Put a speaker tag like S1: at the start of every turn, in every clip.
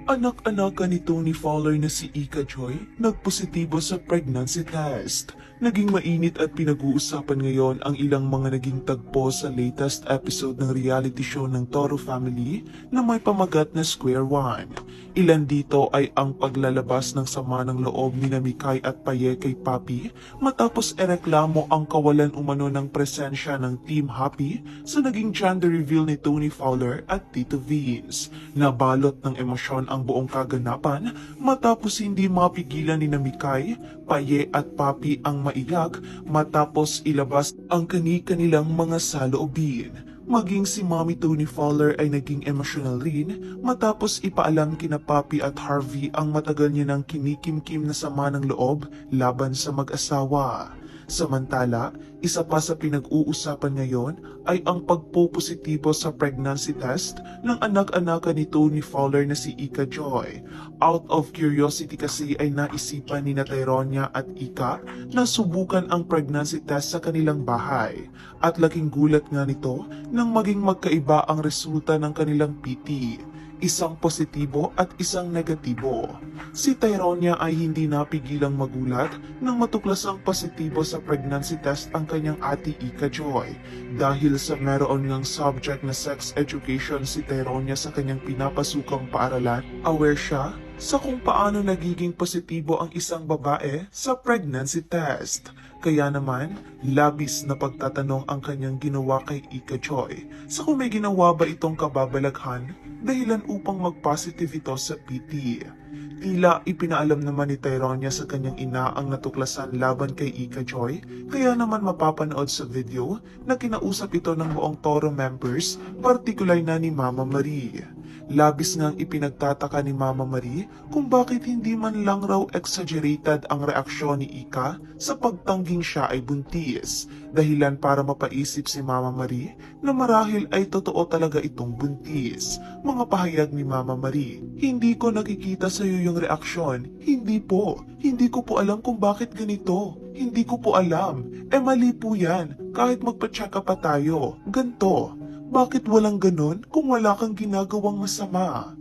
S1: Anak-anakan ni Tony Fowler na si Ika Joy nagpositibo sa pregnancy test. Naging mainit at pinag-uusapan ngayon ang ilang mga naging tagpo sa latest episode ng reality show ng Toro Family na may pamagat na Square One. Ilan dito ay ang paglalabas ng sama ng loob ni Mikay at Paye kay Papi matapos ereklamo ang kawalan umano ng presensya ng Team Happy sa naging gender reveal ni Tony Fowler at Tito Vince. Nabalot ng emosyon ang buong kaganapan matapos hindi mapigilan ni Mikay, Paye at Papi ang maiyak matapos ilabas ang kani-kanilang mga saloobin. Maging si Mommy Tony Fowler ay naging emotional rin matapos ipaalam kina Papi at Harvey ang matagal niya ng kinikimkim na sama ng loob laban sa mag-asawa. Samantala, isa pa sa pinag-uusapan ngayon ay ang pagpopositibo sa pregnancy test ng anak-anakan ni Tony Fowler na si Ika Joy. Out of curiosity kasi ay naisipan ni Tyronia at Ika na subukan ang pregnancy test sa kanilang bahay. At laking gulat nga nito nang maging magkaiba ang resulta ng kanilang PT. Isang positibo at isang negatibo. Si Tyronia ay hindi napigilang magulat nang matuklasang positibo sa pregnancy test ang kanyang ate Ika Joy dahil sa meron ngang subject na sex education si Tyronia sa kanyang pinapasukang paaralan. Aware siya sa kung paano nagiging positibo ang isang babae sa pregnancy test. Kaya naman, labis na pagtatanong ang kanyang ginawa kay Ika Joy sa kung may ginawa ba itong kababalaghan dahilan upang mag-positive ito sa PT. Tila ipinaalam naman ni Tyronia sa kanyang ina ang natuklasan laban kay Ika Joy, kaya naman mapapanood sa video na kinausap ito ng buong Toro members, partikular na ni Mama Marie. Labis ngang ipinagtataka ni Mama Marie kung bakit hindi man lang raw exaggerated ang reaksyon ni Ika sa pagtangging siya ay buntis, dahilan para mapaisip si Mama Marie na marahil ay totoo talaga itong buntis. Mga pahayag ni Mama Marie, "Hindi ko nakikita sa iyo yung reaksyon. Hindi po. Hindi ko po alam kung bakit ganito. Hindi ko po alam. Mali po yan. Kahit magpa-check up pa tayo. Ganto. Bakit walang ganon kung wala kang ginagawang masama?"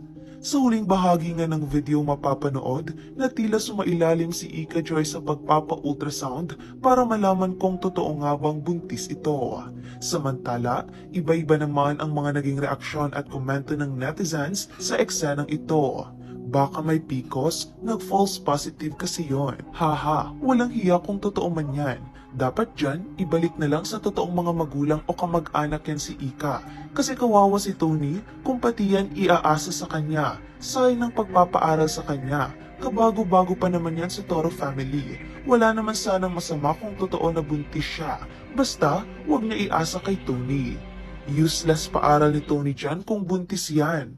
S1: Sa huling bahagi nga ng video mapapanood na tila sumailalim si Ika Joy sa pagpapa-ultrasound para malaman kung totoo nga bang buntis ito. Samantala, iba-iba naman ang mga naging reaksyon at komento ng netizens sa eksenang ito. Baka may PCOS, nag-false positive kasi yon. Haha, walang hiya kung totoo man yan. Dapat dyan, ibalik na lang sa totoong mga magulang o kamag-anak yan si Ika. Kasi kawawa si Tony kung pati yan iaasa sa kanya. Sayang ng pagpapaaral sa kanya. Kabago-bago pa naman yan sa Toro Family. Wala naman sanang masama kung totoo na buntis siya. Basta, huwag niya iasa kay Tony. Useless paaral ni Tony dyan kung buntis yan.